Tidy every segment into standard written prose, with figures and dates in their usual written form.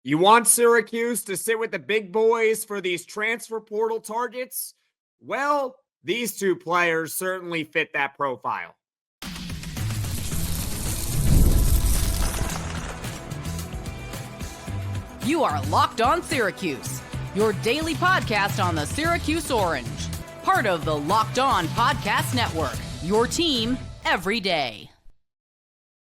You want Syracuse to sit with the big boys for these transfer portal targets? Well, these two players certainly fit that profile. You are Locked On Syracuse, your daily podcast on the Syracuse Orange. Part of the Locked On Podcast Network, your team every day.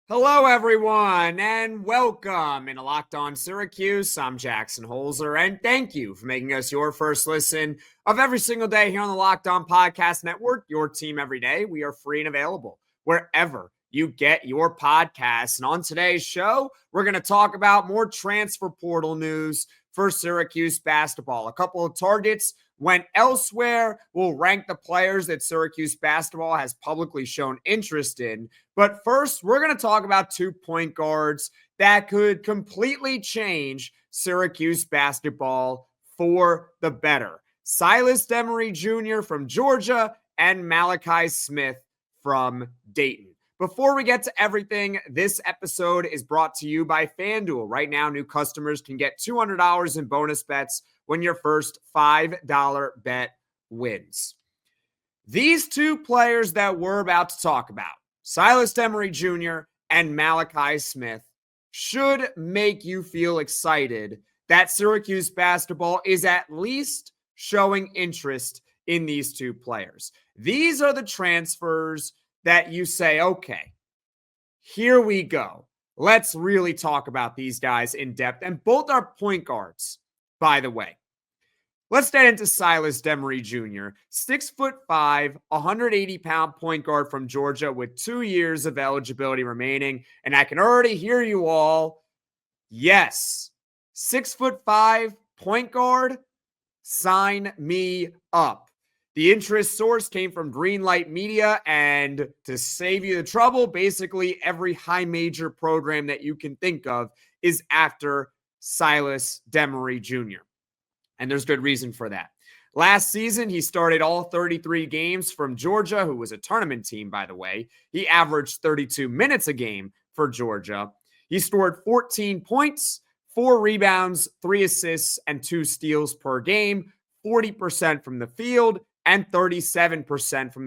Hello, everyone, and welcome into Locked On Syracuse. I'm Jackson Holzer, and thank you for making us your first listen of every single day here on the Locked On Podcast Network, your team every day. We are free and available wherever you get your podcasts. And on today's show, we're going to talk about more transfer portal news for Syracuse basketball. A couple of targets went elsewhere. We'll rank the players that Syracuse basketball has publicly shown interest in. But first, we're going to talk about 2 point guards that could completely change Syracuse basketball for the better. Silas Demary Jr. from Georgia and Malachi Smith from Dayton. Before we get to everything, this episode is brought to you by FanDuel. Right now, new customers can get $200 in bonus bets when your first $5 bet wins. These two players that we're about to talk about, Silas Demary Jr. and Malachi Smith, should make you feel excited that Syracuse basketball is at least showing interest in these two players. These are the transfers that you say, okay, here we go. Let's really talk about these guys in depth. And both are point guards, by the way. Let's get into Silas Demary Jr., 6'5", 180-pound point guard from Georgia with 2 years of eligibility remaining. And I can already hear you all. Yes, 6'5" point guard, sign me up. The interest source came from Greenlight Media, and to save you the trouble, basically every high major program that you can think of is after Silas Demary Jr. And there's good reason for that. Last season, he started all 33 games from Georgia, who was a tournament team, by the way. He averaged 32 minutes a game for Georgia. He scored 14 points, 4 rebounds, 3 assists, and 2 steals per game, 40% from the field, and 37% from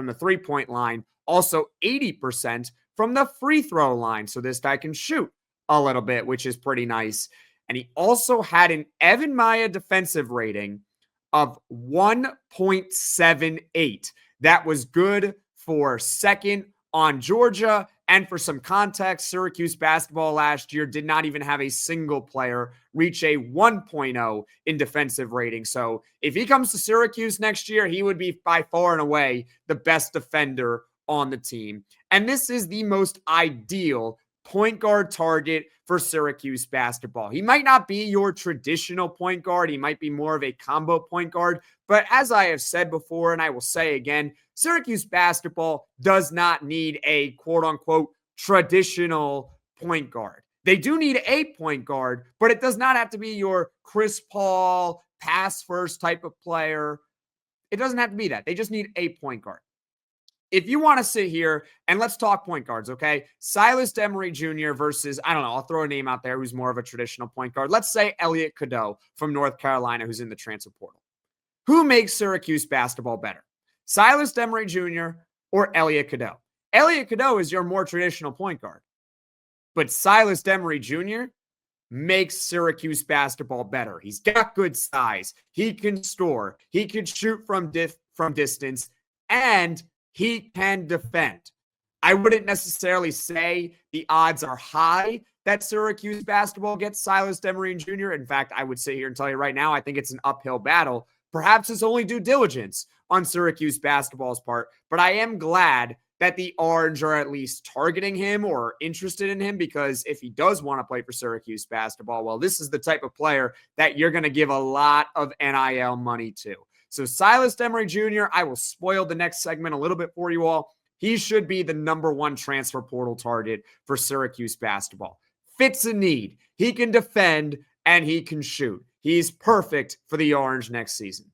the three-point line. Also 80% from the free throw line. So this guy can shoot a little bit, which is pretty nice. And he also had an Evan Maya defensive rating of 1.78. That was good for second on Georgia. And for some context, Syracuse basketball last year did not even have a single player reach a 1.0 in defensive rating. So if he comes to Syracuse next year, he would be by far and away the best defender on the team. And this is the most ideal point guard target for Syracuse basketball. He might not be your traditional point guard. He might be more of a combo point guard. But as I have said before, and I will say again, Syracuse basketball does not need a quote-unquote traditional point guard. They do need a point guard, but it does not have to be your Chris Paul, pass-first type of player. It doesn't have to be that. They just need a point guard. If you want to sit here and let's talk point guards, okay? Silas Demary Jr. versus, I don't know, I'll throw a name out there who's more of a traditional point guard. Let's say Elliot Cadeau from North Carolina, who's in the transfer portal. Who makes Syracuse basketball better? Silas Demary Jr. or Elliot Cadeau? Elliot Cadeau is your more traditional point guard. But Silas Demary Jr. makes Syracuse basketball better. He's got good size. He can score. He can shoot from distance. And he can defend. I wouldn't necessarily say the odds are high that Syracuse basketball gets Silas Demary Jr. In fact, I would sit here and tell you right now, I think it's an uphill battle. Perhaps it's only due diligence on Syracuse basketball's part, but I am glad that the Orange are at least targeting him or interested in him, because if he does want to play for Syracuse basketball, well, this is the type of player that you're going to give a lot of NIL money to. So Silas Demary Jr., I will spoil the next segment a little bit for you all. He should be the number 1 transfer portal target for Syracuse basketball. Fits a need. He can defend and he can shoot. He's perfect for the Orange next season.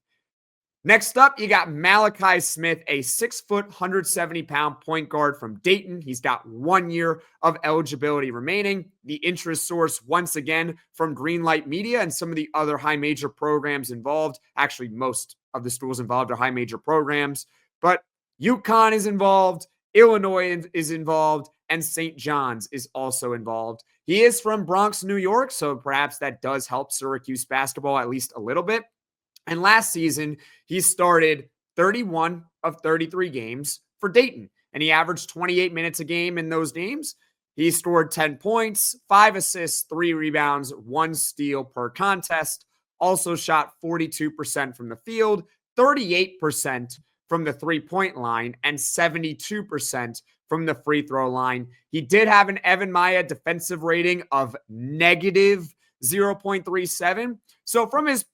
Next up, you got Malachi Smith, a 6', 170-pound point guard from Dayton. He's got 1 year of eligibility remaining. The interest source, once again, from Greenlight Media and some of the other high major programs involved. Actually, most of the schools involved are high major programs. But UConn is involved, Illinois is involved, and St. John's is also involved. He is from Bronx, New York, so perhaps that does help Syracuse basketball at least a little bit. And last season, he started 31 of 33 games for Dayton, and he averaged 28 minutes a game in those games. He scored 10 points, 5 assists, 3 rebounds, 1 steal per contest. Also shot 42% from the field, 38% from the three-point line, and 72% from the free throw line. He did have an Evan Maya defensive rating of negative 0.37. So from his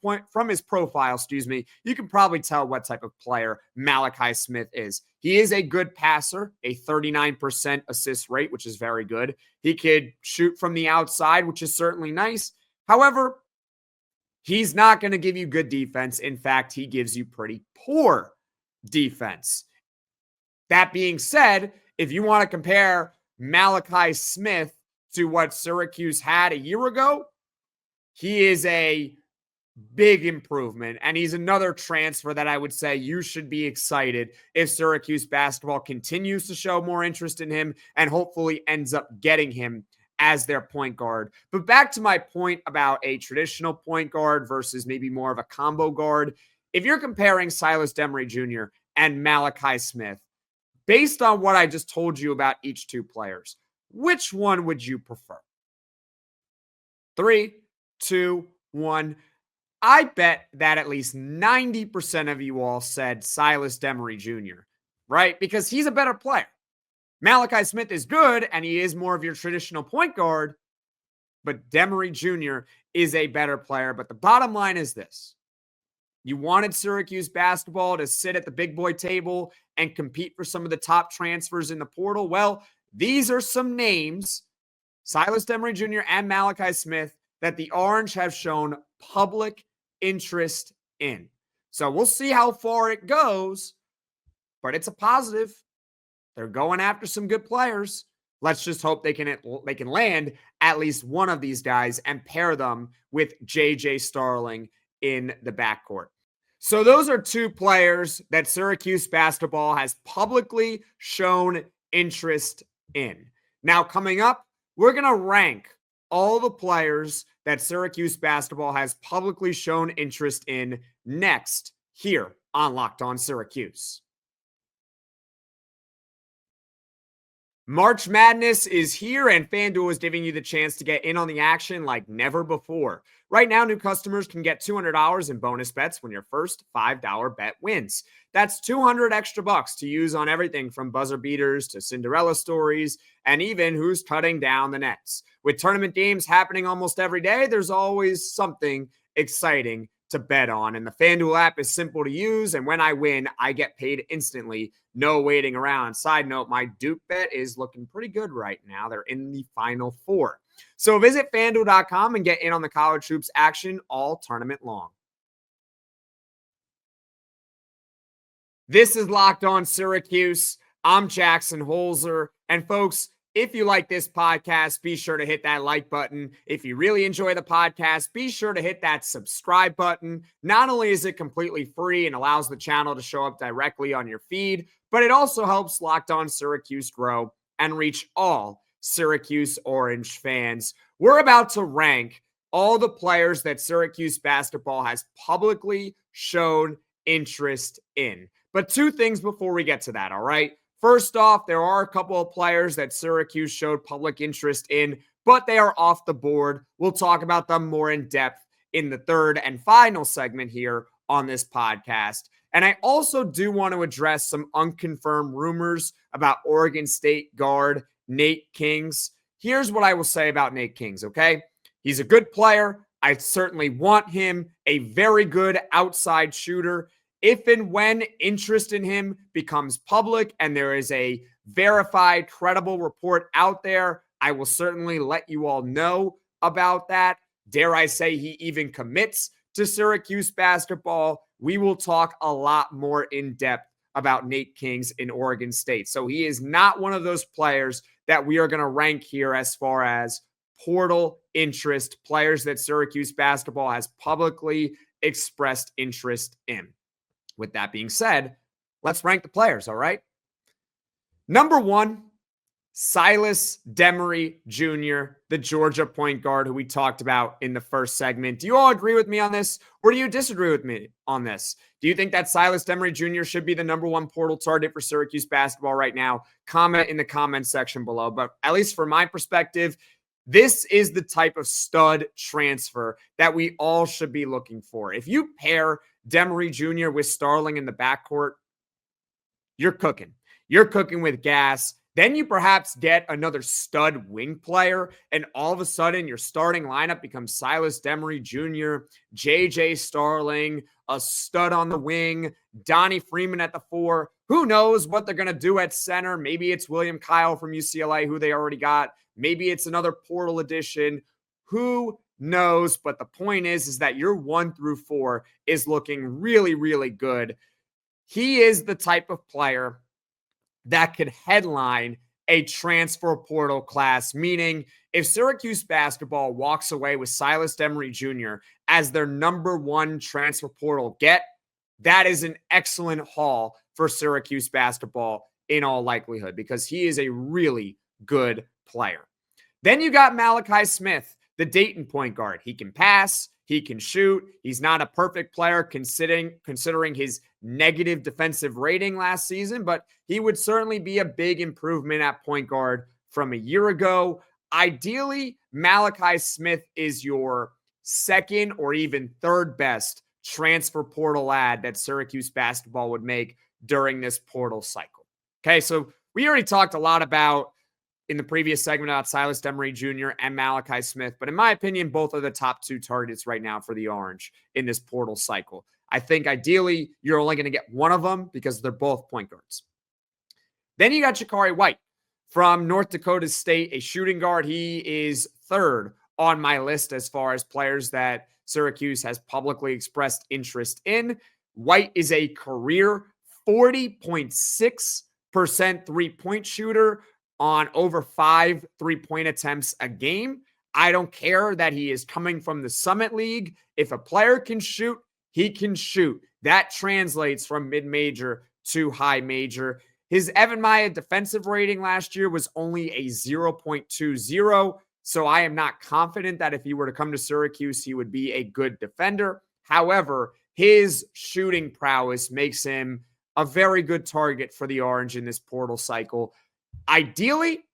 profile, you can probably tell what type of player Malachi Smith is. He is a good passer, a 39% assist rate, which is very good. He could shoot from the outside, which is certainly nice. However, he's not going to give you good defense. In fact, he gives you pretty poor defense. That being said, if you want to compare Malachi Smith to what Syracuse had a year ago, he is a big improvement, and he's another transfer that I would say you should be excited if Syracuse basketball continues to show more interest in him and hopefully ends up getting him as their point guard. But back to my point about a traditional point guard versus maybe more of a combo guard. If you're comparing Silas Demary Jr. and Malachi Smith, based on what I just told you about each two players, which one would you prefer? 3, 2, 1. I bet that at least 90% of you all said Silas Demary Jr., right? Because he's a better player. Malachi Smith is good, and he is more of your traditional point guard, but Demary Jr. is a better player. But the bottom line is this. You wanted Syracuse basketball to sit at the big boy table and compete for some of the top transfers in the portal. Well, these are some names, Silas Demary Jr. and Malachi Smith, that the Orange have shown public interest in. So we'll see how far it goes, but it's a positive. They're going after some good players. Let's just hope they can land at least one of these guys and pair them with J.J. Starling in the backcourt. So those are two players that Syracuse basketball has publicly shown interest in. Now, coming up, we're going to rank all the players that Syracuse basketball has publicly shown interest in next here on Locked On Syracuse. March Madness is here, and FanDuel is giving you the chance to get in on the action like never before. Right now, new customers can get $200 in bonus bets when your first $5 bet wins. That's $200 extra bucks to use on everything from buzzer beaters to Cinderella stories, and even who's cutting down the nets. With tournament games happening almost every day, there's always something exciting to bet on. And the FanDuel app is simple to use, and when I win, I get paid instantly. No waiting around. Side note, my Duke bet is looking pretty good right now. They're in the Final Four. So visit FanDuel.com and get in on the college hoops action all tournament long. This is Locked On Syracuse. I'm Jackson Holzer. And folks, if you like this podcast, be sure to hit that like button. If you really enjoy the podcast, be sure to hit that subscribe button. Not only is it completely free and allows the channel to show up directly on your feed, but it also helps Locked On Syracuse grow and reach all Syracuse Orange fans. We're about to rank all the players that Syracuse basketball has publicly shown interest in. But two things before we get to that, all right? First off, there are a couple of players that Syracuse showed public interest in, but they are off the board. We'll talk about them more in depth in the third and final segment here on this podcast. And I also do want to address some unconfirmed rumors about Oregon State guard Nate Kings. Here's what I will say about Nate Kings, okay? He's a good player. I certainly want him, a very good outside shooter. If and when interest in him becomes public and there is a verified, credible report out there, I will certainly let you all know about that. Dare I say he even commits to Syracuse basketball, we will talk a lot more in depth about Nate Kings in Oregon State. So he is not one of those players that we are going to rank here as far as portal interest, players that Syracuse basketball has publicly expressed interest in. With that being said, let's rank the players, all right? Number 1, Silas Demary Jr., the Georgia point guard who we talked about in the first segment. Do you all agree with me on this, or do you disagree with me on this? Do you think that Silas Demary Jr. should be the number 1 portal target for Syracuse basketball right now? Comment in the comment section below. But at least from my perspective, this is the type of stud transfer that we all should be looking for. If you pair Demary Jr. with Starling in the backcourt, you're cooking. You're cooking with gas. Then you perhaps get another stud wing player, and all of a sudden your starting lineup becomes Silas Demary Jr., JJ Starling, a stud on the wing, Donnie Freeman at the 4. Who knows what they're going to do at center? Maybe it's William Kyle from UCLA, who they already got. Maybe it's another portal addition. Who knows? But the point is that your 1 through 4 is looking really, really good. He is the type of player that could headline a transfer portal class, meaning if Syracuse basketball walks away with Silas Demary Jr. as their number 1 transfer portal get, that is an excellent haul for Syracuse basketball in all likelihood, because he is a really good player. Then you got Malachi Smith, the Dayton point guard. He can pass, he can shoot. He's not a perfect player considering his negative defensive rating last season, but he would certainly be a big improvement at point guard from a year ago. Ideally, Malachi Smith is your 2nd or even 3rd best transfer portal ad that Syracuse basketball would make during this portal cycle. Okay, so we already talked a lot about in the previous segment about Silas Demary Jr. and Malachi Smith, but in my opinion, both are the top 2 targets right now for the Orange in this portal cycle. I think ideally you're only going to get one of them because they're both point guards. Then you got Jacari White from North Dakota State, a shooting guard. He is 3rd on my list as far as players that Syracuse has publicly expressed interest in. White is a career 40.6% three-point shooter on over 5 3-point attempts a game. I don't care that he is coming from the Summit League. If a player can shoot, he can shoot. That translates from mid-major to high major. His Evan Maya defensive rating last year was only a 0.20, so I am not confident that if he were to come to Syracuse, he would be a good defender. However, his shooting prowess makes him a very good target for the Orange in this portal cycle. Ideally,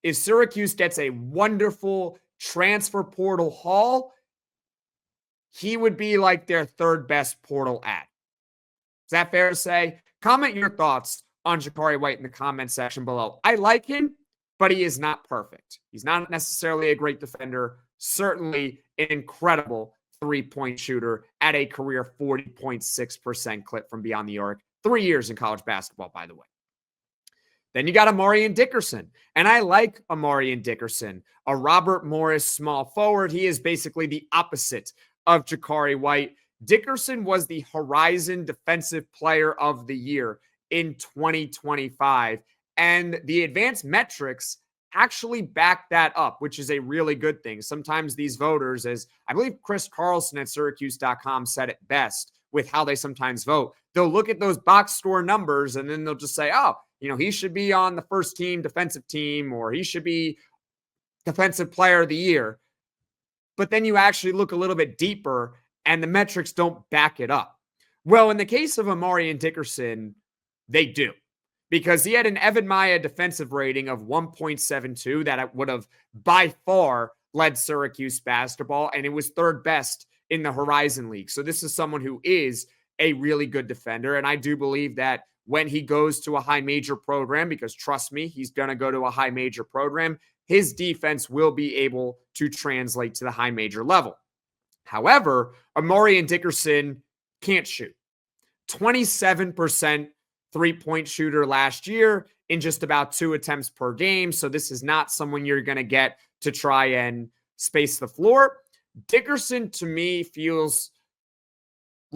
if Syracuse gets a wonderful transfer portal haul, he would be like their 3rd best portal ad. Is that fair to say? Comment your thoughts on Jacari White in the comment section below. I like him, but he is not perfect. He's not necessarily a great defender, certainly an incredible 3-point shooter at a career 40.6% clip from beyond the arc. 3 years in college basketball, by the way. Then you got Amarion Dickerson, and I like Amarion Dickerson, a Robert Morris small forward. He is basically the opposite of Jacari White. Dickerson was the Horizon Defensive Player of the Year in 2025, and the advanced metrics actually back that up, which is a really good thing. Sometimes these voters, as I believe Chris Carlson at Syracuse.com said it best with how they sometimes vote, they'll look at those box score numbers and then they'll just say, oh, he should be on the first team defensive team, or he should be defensive player of the year. But then you actually look a little bit deeper and the metrics don't back it up. Well, in the case of Amarion Dickerson, they do, because he had an Evan Maya defensive rating of 1.72 that would have by far led Syracuse basketball, and it was 3rd best in the Horizon League. So this is someone who is a really good defender, and I do believe that when he goes to a high major program, because trust me, he's going to go to a high major program, his defense will be able to translate to the high major level. However, Amarion Dickerson can't shoot. 27% 3-point shooter last year in just about 2 attempts per game. So this is not someone you're going to get to try and space the floor. Dickerson, to me, feels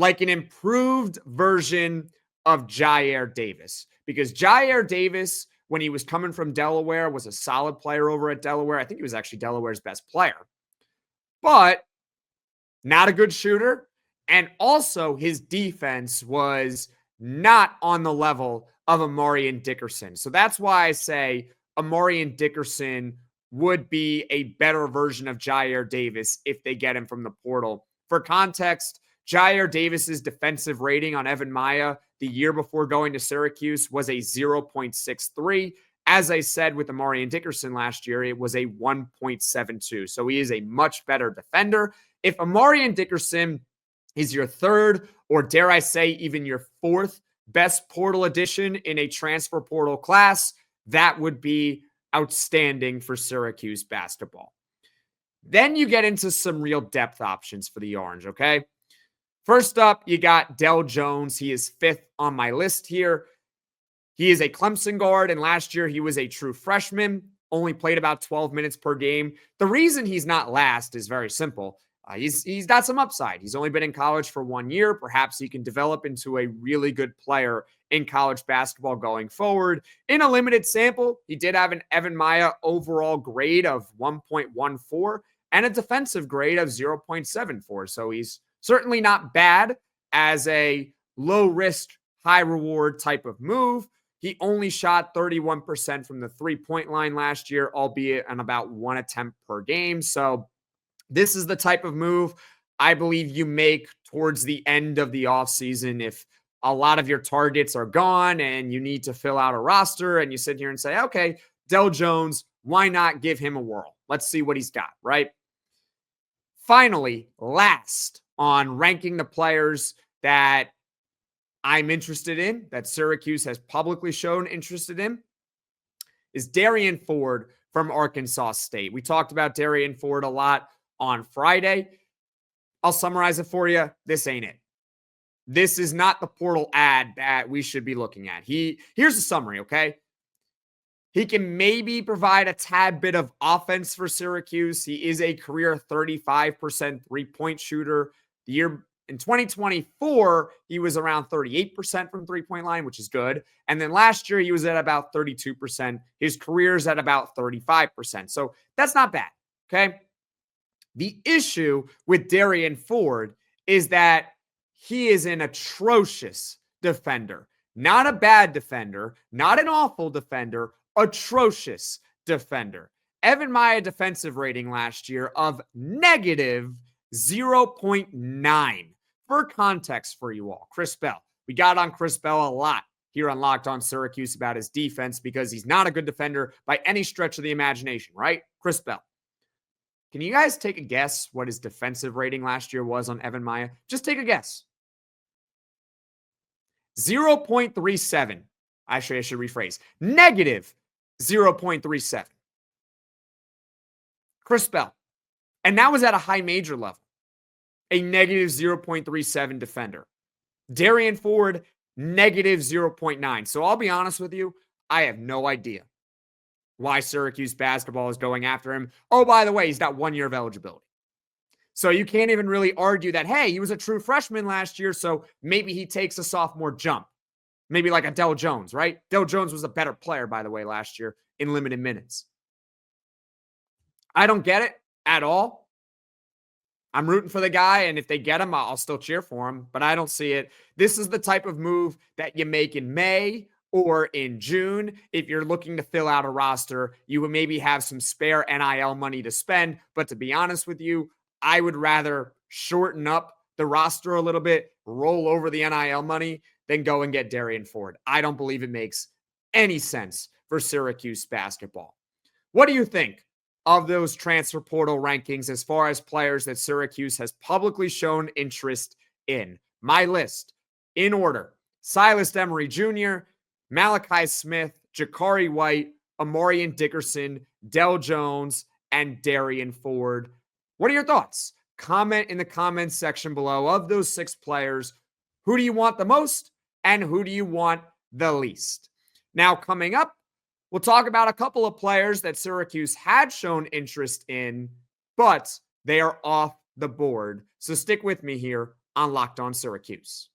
like an improved version of Jair Davis, because Jair Davis, when he was coming from Delaware, was a solid player over at Delaware. I think he was actually Delaware's best player, but not a good shooter. And also his defense was not on the level of Amarion Dickerson. So that's why I say Amarion Dickerson would be a better version of Jair Davis if they get him from the portal. For context, Jair Davis's defensive rating on Evan Maya the year before going to Syracuse was a 0.63. As I said with Amarion Dickerson last year, it was a 1.72. So he is a much better defender. If Amarion Dickerson is your third, or dare I say even your fourth best portal addition in a transfer portal class, that would be outstanding for Syracuse basketball. Then you get into some real depth options for the Orange, okay? First up, you got Del Jones. He is fifth on my list here. He is a Clemson guard, and last year he was a true freshman, only played about 12 minutes per game. The reason he's not last is very simple. He's got some upside. He's only been in college for 1 year. Perhaps he can develop into a really good player in college basketball going forward. In a limited sample, he did have an Evan Maya overall grade of 1.14 and a defensive grade of 0.74. So he's certainly not bad as a low-risk, high-reward type of move. He only shot 31% from the three-point line last year, albeit on about one attempt per game. So this is the type of move I believe you make towards the end of the offseason if a lot of your targets are gone and you need to fill out a roster and you sit here and say, okay, Del Jones, why not give him a whirl? Let's see what he's got, right? Finally, last on ranking the players that I'm interested in, that Syracuse has publicly shown interested in, is Derrian Ford from Arkansas State. We talked about Derrian Ford a lot on Friday. I'll summarize it for you. This ain't it. This is not the portal ad that we should be looking at. Here's the summary, okay? He can maybe provide a tad bit of offense for Syracuse. He is a career 35% three-point shooter. The year in 2024, he was around 38% from three-point line, which is good. And then last year, he was at about 32%. His career's at about 35%. So that's not bad, okay? The issue with Derrian Ford is that he is an atrocious defender. Not a bad defender, not an awful defender, atrocious defender. Evan Maya defensive rating last year of negative 0.9. For context for you all, Chris Bell. We got on Chris Bell a lot here on Locked On Syracuse about his defense because he's not a good defender by any stretch of the imagination, right? Chris Bell. Can you guys take a guess what his defensive rating last year was on Evan Maya? Just take a guess. 0.37. Actually, I should rephrase. Negative 0.37. Chris Bell. And that was at a high major level. A negative 0.37 defender. Derrian Ford, negative 0.9. So I'll be honest with you, I have no idea why Syracuse basketball is going after him. Oh, by the way, he's got 1 year of eligibility. So you can't even really argue that, hey, he was a true freshman last year, so maybe he takes a sophomore jump. Maybe like a Del Jones, right? Del Jones was a better player, by the way, last year in limited minutes. I don't get it at all. I'm rooting for the guy, and if they get him, I'll still cheer for him, but I don't see it. This is the type of move that you make in May or in June. If you're looking to fill out a roster, you would maybe have some spare NIL money to spend, but to be honest with you, I would rather shorten up the roster a little bit, roll over the NIL money, than go and get Derrian Ford. I don't believe it makes any sense for Syracuse basketball. What do you think of those transfer portal rankings as far as players that Syracuse has publicly shown interest in? My list, in order: Silas Demary Jr., Malachi Smith, Jacari White, Amarion Dickerson, Del Jones, and Derrian Ford. What are your thoughts? Comment in the comments section below. Of those 6 players, who do you want the most and who do you want the least? Now, coming up, we'll talk about a couple of players that Syracuse had shown interest in, but they are off the board. So stick with me here on Locked On Syracuse.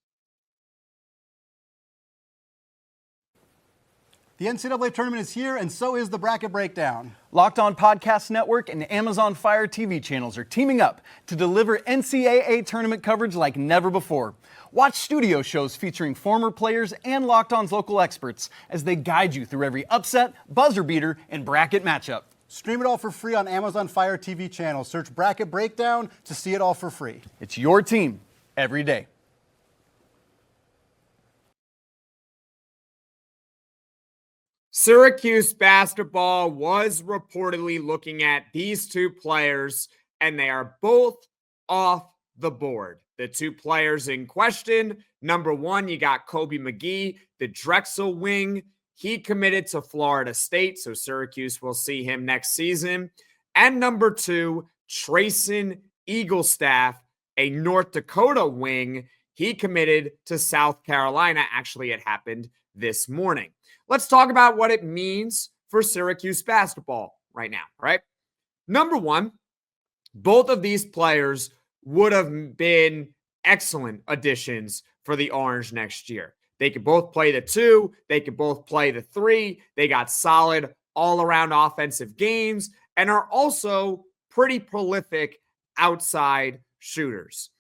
The NCAA tournament is here, and so is the bracket breakdown. Locked On Podcast Network and Amazon Fire TV channels are teaming up to deliver NCAA tournament coverage like never before. Watch studio shows featuring former players and Locked On's local experts as they guide you through every upset, buzzer beater, and bracket matchup. Stream it all for free on Amazon Fire TV channel. Search Bracket Breakdown to see it all for free. It's your team every day. Syracuse basketball was reportedly looking at these two players, and they are both off the board. The two players in question, number one, you got Kobe MaGee, the Drexel wing. He committed to Florida State, so Syracuse will see him next season. And number two, Treysen Eaglestaff, a North Dakota wing. He committed to South Carolina. Actually, it happened this morning. Let's talk about what it means for Syracuse basketball right now, right? Number one, both of these players would have been excellent additions for the Orange next year. They could both play the two. They could both play the three. They got solid all-around offensive games and are also pretty prolific outside shooters.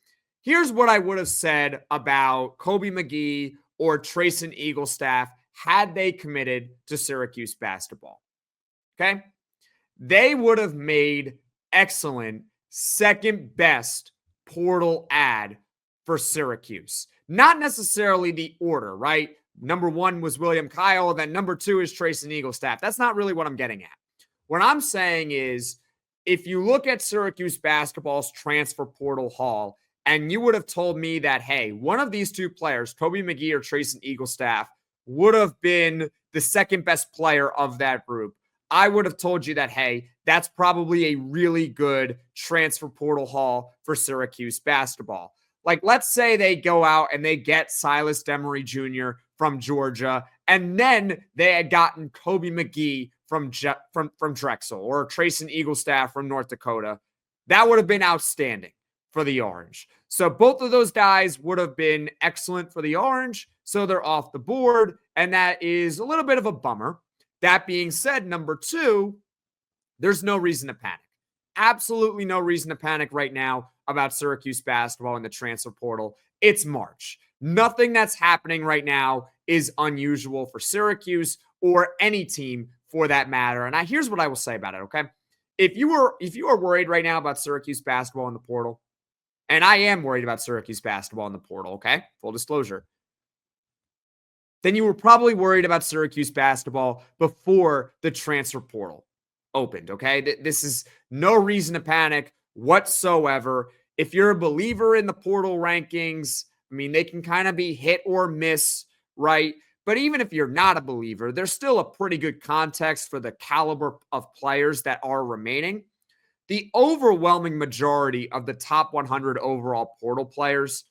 Here's what I would have said about Kobe MaGee or Treysen Eaglestaff had they committed to Syracuse basketball. Okay? They would have made excellent second best portal ad for Syracuse. Not necessarily the order, right? Number one was William Kyle, then number two is Treysen Eaglestaff. That's not really what I'm getting at. What I'm saying is, if you look at Syracuse basketball's transfer portal haul, and you would have told me that, hey, one of these two players, Kobe MaGee or Treysen Eaglestaff, would have been the second best player of that group, I would have told you that, hey, that's probably a really good transfer portal haul for Syracuse basketball. Like, let's say they go out and they get Silas Demary Jr. from Georgia, and then they had gotten Kobe MaGee from Drexel or Treysen Eaglestaff from North Dakota. That would have been outstanding for the Orange. So both of those guys would have been excellent for the Orange, so they're off the board, and that is a little bit of a bummer. That being said, number two, there's no reason to panic. Absolutely no reason to panic right now about Syracuse basketball in the transfer portal. It's March. Nothing that's happening right now is unusual for Syracuse or any team for that matter. And here's what I will say about it, okay? If you are worried right now about Syracuse basketball in the portal, and I am worried about Syracuse basketball in the portal, okay? Full disclosure. Then you were probably worried about Syracuse basketball before the transfer portal opened, okay? This is no reason to panic whatsoever. If you're a believer in the portal rankings, I mean, they can kind of be hit or miss, right? But even if you're not a believer, there's still a pretty good context for the caliber of players that are remaining. The overwhelming majority of the top 100 overall portal players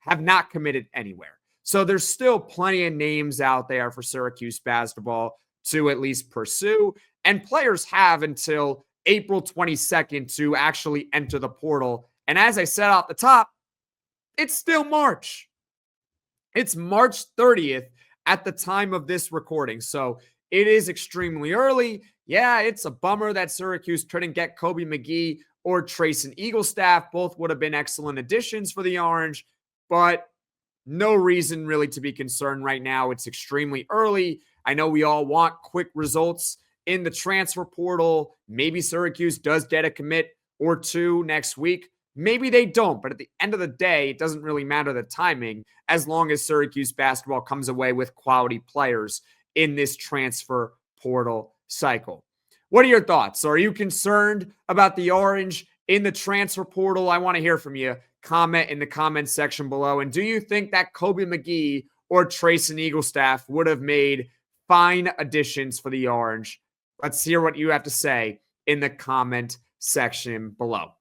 have not committed anywhere. So there's still plenty of names out there for Syracuse basketball to at least pursue. And players have until April 22nd to actually enter the portal. And as I said off the top, it's still March. It's March 30th at the time of this recording. So it is extremely early. Yeah, it's a bummer that Syracuse couldn't get Kobe MaGee or Treysen Eaglestaff. Both would have been excellent additions for the Orange, but no reason really to be concerned right now. It's extremely early. I know we all want quick results in the transfer portal. Maybe Syracuse does get a commit or two next week. Maybe they don't, but at the end of the day, it doesn't really matter the timing as long as Syracuse basketball comes away with quality players in this transfer portal cycle. What are your thoughts? Are you concerned about the Orange in the transfer portal? I want to hear from you. Comment in the comment section below. And do you think that Kobe MaGee or Treysen Eaglestaff would have made fine additions for the Orange? Let's hear what you have to say in the comment section below.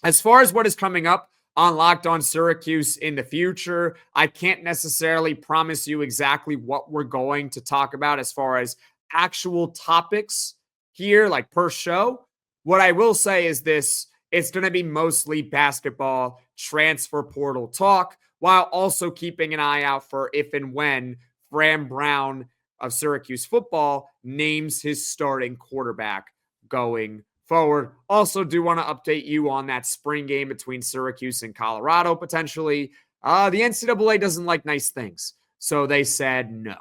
As far as what is coming up on Locked On Syracuse in the future, I can't necessarily promise you exactly what we're going to talk about as far as actual topics here, like per show. What I will say is this: it's going to be mostly basketball transfer portal talk, while also keeping an eye out for if and when Fran Brown of Syracuse football names his starting quarterback going forward. Also do want to update you on that spring game between Syracuse and Colorado potentially. The NCAA doesn't like nice things, so they said no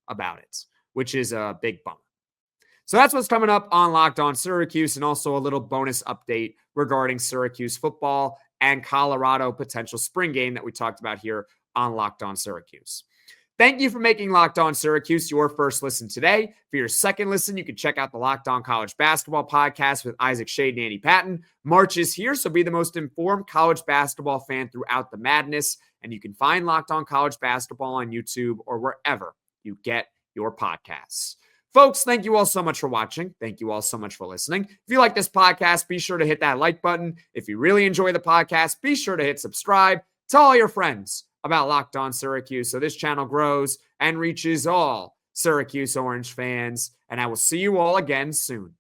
about it, which is a big bummer. So that's what's coming up on Locked On Syracuse, and also a little bonus update regarding Syracuse football and Colorado potential spring game that we talked about here on Locked On Syracuse. Thank you for making Locked On Syracuse your first listen today. For your second listen, you can check out the Locked On College Basketball podcast with Isaac Shade and Andy Patton. March is here, so be the most informed college basketball fan throughout the madness. And you can find Locked On College Basketball on YouTube or wherever you get your podcasts. Folks, thank you all so much for watching. Thank you all so much for listening. If you like this podcast, be sure to hit that like button. If you really enjoy the podcast, be sure to hit subscribe. Tell all your friends about Locked On Syracuse so this channel grows and reaches all Syracuse Orange fans. And I will see you all again soon.